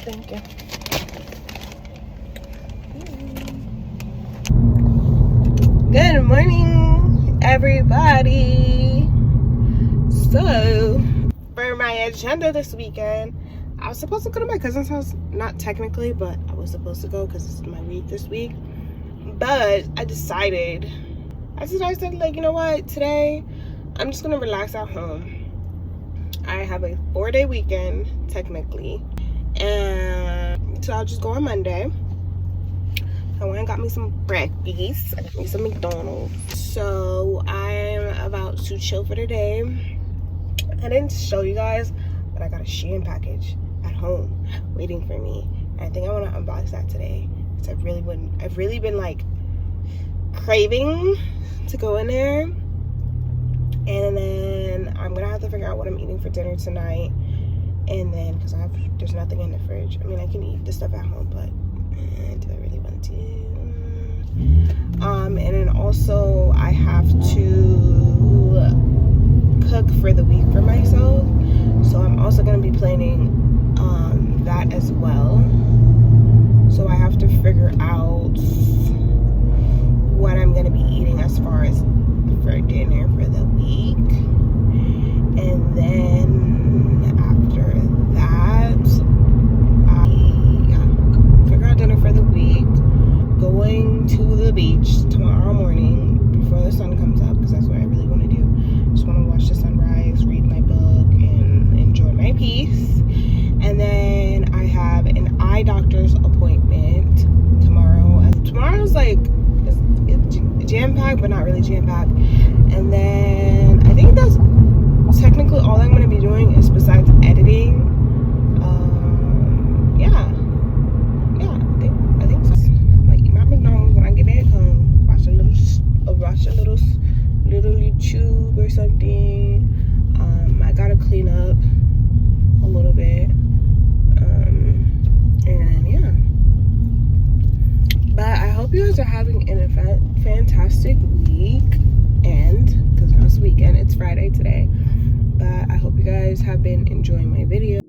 Thank you. Good morning, everybody. So, for my agenda this weekend, I was supposed to go to my cousin's house. Not technically, but I was supposed to go because it's my week this week. But I decided, like, you know what? Today, I'm just going to relax at home. I have a 4-day weekend, technically. And so I'll just go on Monday. I went and got me some breakfast. I got me some McDonald's. So I'm about to chill for the day. I didn't show you guys, but I got a Shein package at home waiting for me. And I think I want to unbox that today. Because I've really been like craving to go in there. And then I'm gonna have to figure out what I'm eating for dinner tonight. And then because there's nothing in the fridge. I mean, I can eat the stuff at home, but do I really want to? And then also I have to cook for the week for myself, so I'm also going to be planning that as well. So I have to figure out what I'm going to be eating as far as for dinner for the week. And then after that, figure out dinner for the week, going to the beach tomorrow morning before the sun comes up, because that's what I really want to do. Just want to watch the sunrise, read my book, and enjoy my peace. And then I have an eye doctor's appointment tomorrow. Tomorrow's like it's jam-packed, but not really jam-packed. And then I think that's technically all I'm going to be doing, is besides editing. I think so. I'm gonna eat my McDonald's when I get back home. Watch a little YouTube or something. I gotta clean up a little bit. And yeah. But I hope you guys are having a fantastic week. And because now it's weekend, it's Friday today. But I hope you guys have been enjoying my video.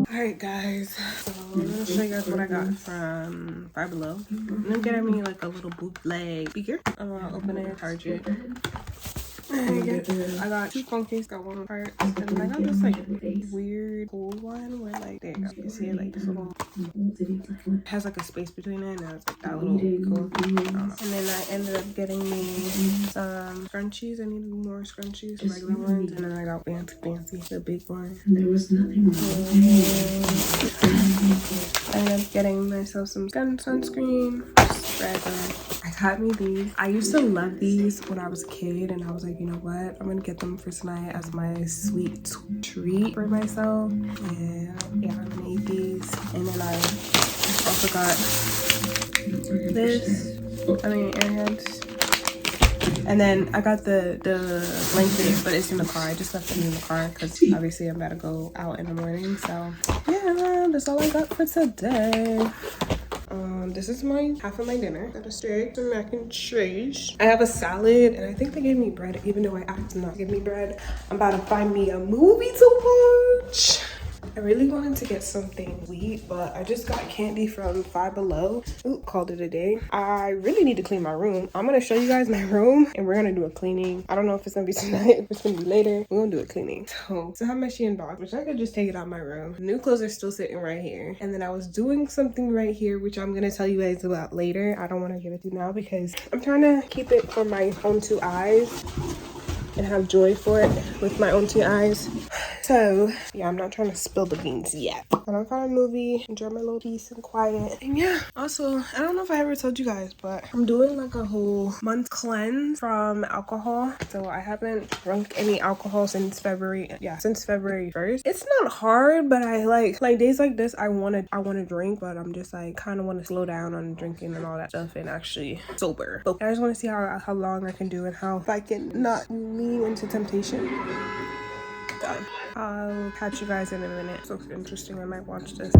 Alright guys, so I'm gonna show you guys what I got from Five Below. I'm gonna get me like a little bootleg speaker. I'm gonna open it and charge it. I got 2 phone cases, got one part, and then I got this like weird cool one where like there you can see it, like this little, it has like a space between it, and it's like that little cool. And then I ended up getting me some scrunchies. I needed more scrunchies, the regular ones, and then I got fancy, the big one. There was nothing I ended up getting myself some sunscreen. I got me these. I used to love these when I was a kid, and I was like, you know what, I'm gonna get them for tonight as my sweet treat for myself. And yeah, I'm gonna eat these. And then I also got this, airheads. And then I got the blanket, but it's in the car. I just left it in the car because obviously I'm about to go out in the morning. So yeah, that's all I got for today. This is half of my dinner. Got a steak, some mac and cheese. I have a salad, and I think they gave me bread, even though I asked them not to give me bread. I'm about to find me a movie to watch. I really wanted to get something sweet, but I just got candy from Five Below. Ooh, called it a day. I really need to clean my room. I'm gonna show you guys my room, and we're gonna do a cleaning. I don't know if it's gonna be tonight, if it's gonna be later. We're gonna do a cleaning. So I have my Shein box, which I could just take it out of my room. New clothes are still sitting right here. And then I was doing something right here, which I'm gonna tell you guys about later. I don't wanna give it to you now because I'm trying to keep it for my own 2 eyes and have joy for it with my own 2 eyes. So yeah, I'm not trying to spill the beans yet. But I'm finding a movie, enjoy my little peace and quiet. And yeah, also, I don't know if I ever told you guys, but I'm doing like a whole month cleanse from alcohol. So I haven't drunk any alcohol since February. Yeah, since February 1st. It's not hard, but I like days like this, I want to drink, but I'm just like kind of want to slow down on drinking and all that stuff and actually sober. So I just want to see how long I can do and how if I can not lean into temptation. Done. I'll catch you guys in a minute. Looks interesting. I might watch this.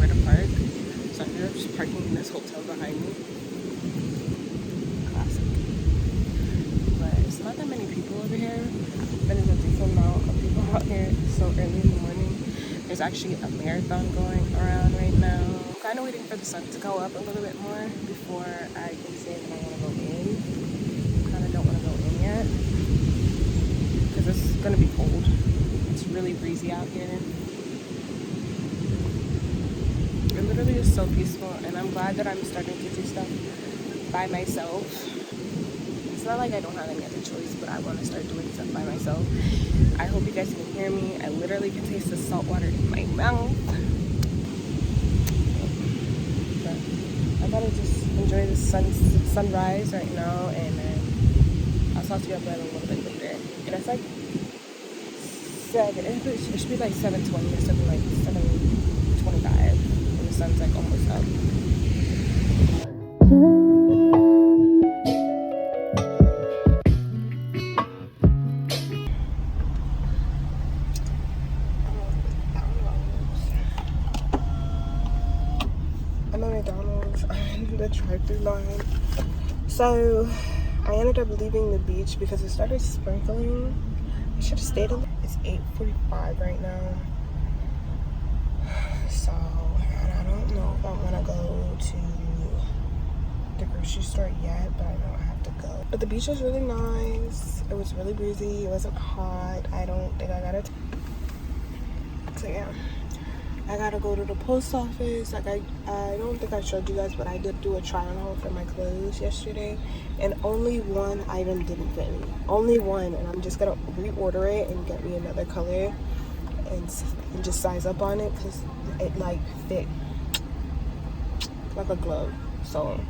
where to park. So I ended up just parking in this hotel behind me. Classic. But it's not that many people over here. But there's a decent amount of people out here so early in the morning. There's actually a marathon going around right now. I'm kind of waiting for the sun to go up a little bit more before I can say that I want to go in. Kind of don't want to go in yet because it's going to be cold. It's really breezy out here. It literally is so peaceful, and I'm glad that I'm starting to do stuff by myself. It's not like I don't have any other choice, but I want to start doing stuff by myself. I hope you guys can hear me. I literally can taste the salt water in my mouth. But I gotta just enjoy the sunrise right now, and then I'll talk to you about it a little bit later. And it's like 7. It should be like 7:20 or something, like 7:25. And the sun's like almost up. The drive-through line. So I ended up leaving the beach because it started sprinkling. I should have stayed a little. It's 8:45 right now. So I don't know if I want to go to the grocery store yet, but I know I have to go. But the beach was really nice. It was really breezy. It wasn't hot. I don't think I got it. So yeah. I gotta go to the post office. Like I don't think I showed you guys, but I did do a try on haul for my clothes yesterday, and only one item didn't fit me. Only one, and I'm just gonna reorder it and get me another color and just size up on it because it like fit like a glove. So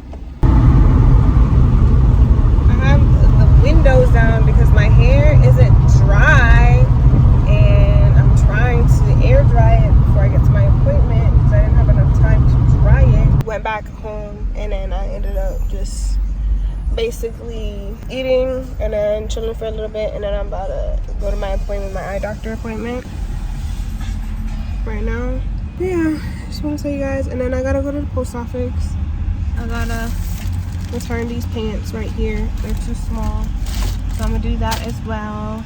I have the windows down because my hair isn't dry, and I'm trying to air dry it before I get to my appointment because I didn't have enough time to dry it. Went back home, and then I ended up just basically eating and then chilling for a little bit, and then I'm about to go to my appointment, my eye doctor appointment right now. Yeah, just want to tell you guys. And then I gotta go to the post office. I gotta return these pants right here. They're too small, so I'm gonna do that as well.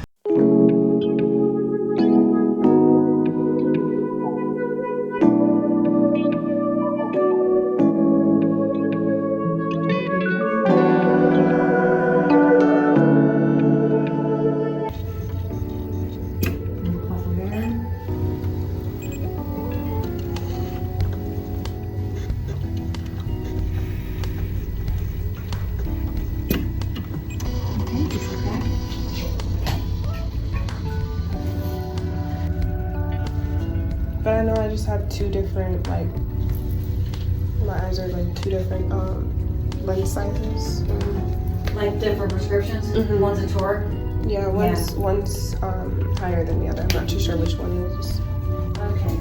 But I know I just have two different, like, my eyes are like two different lens sizes. Like different prescriptions? Mm-hmm. One's a toric? Yeah, one's higher than the other. I'm not too sure which one it is. Okay.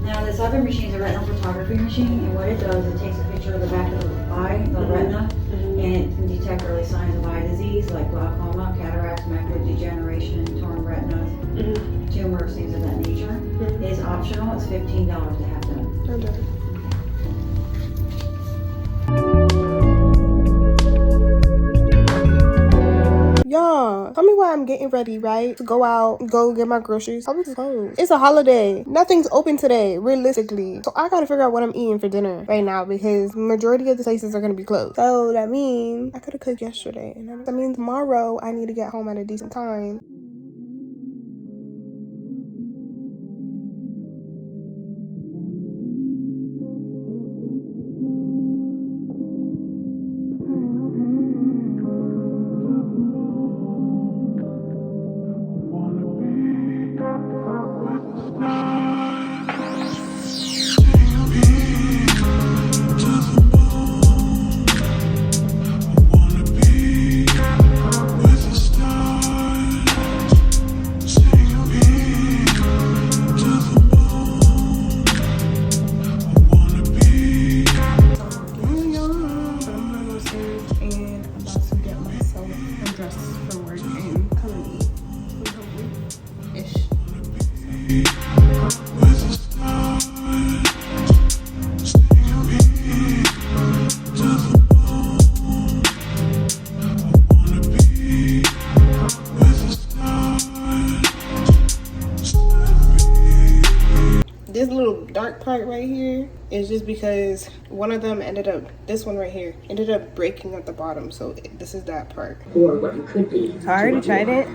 Now this other machine is a retinal photography machine, and what it does, it takes a picture of the back of the eye, the retina, and it can detect early signs of eye disease like glaucoma, cataracts, macular degeneration, torn retinas, tumors, things of that nature. It's optional. It's $15 to have done. Okay. Y'all, tell me why I'm getting ready, right? To go out, go get my groceries. I was closed. It's a holiday. Nothing's open today, realistically. So I gotta figure out what I'm eating for dinner right now because majority of the places are gonna be closed. So that means I could have cooked yesterday. And that means tomorrow I need to get home at a decent time. part right here is just because one of them this one right here ended up breaking at the bottom. So this is that part. Or what you could be. So I already tried it.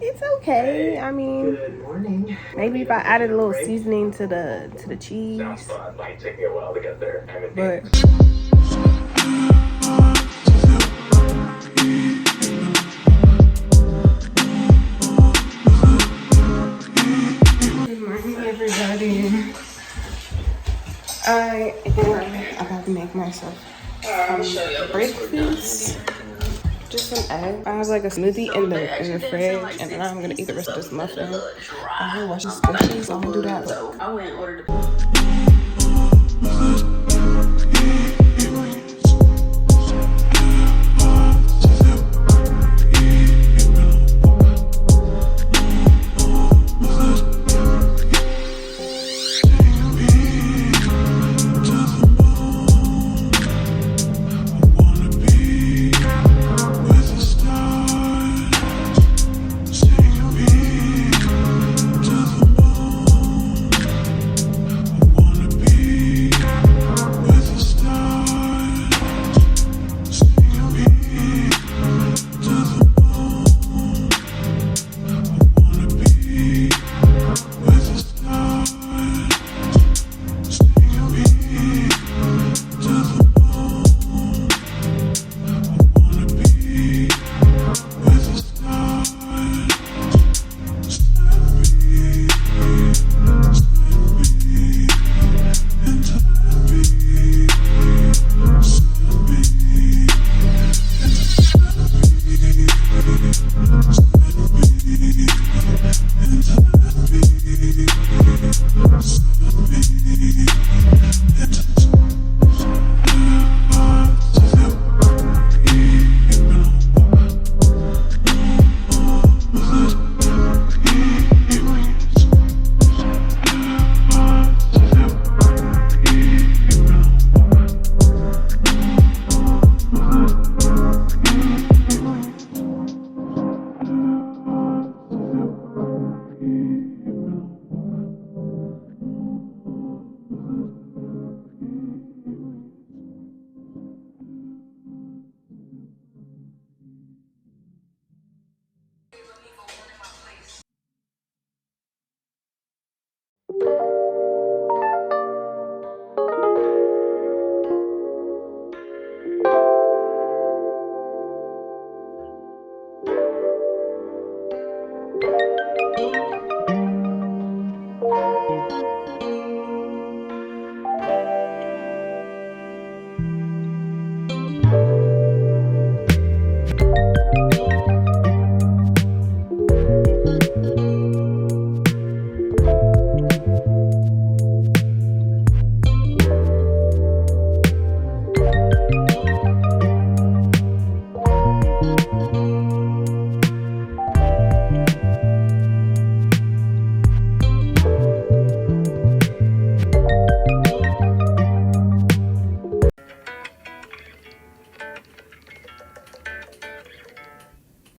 It's okay. I mean, Good morning. maybe if I added a little seasoning to the cheese. Might take me a while to get there. But good morning, everybody. I am about to make myself breakfast. Just some egg. I have like a smoothie in the fridge, and then I'm gonna eat the rest of this muffin. I will wash these dishes. I'm gonna do that. I went and ordered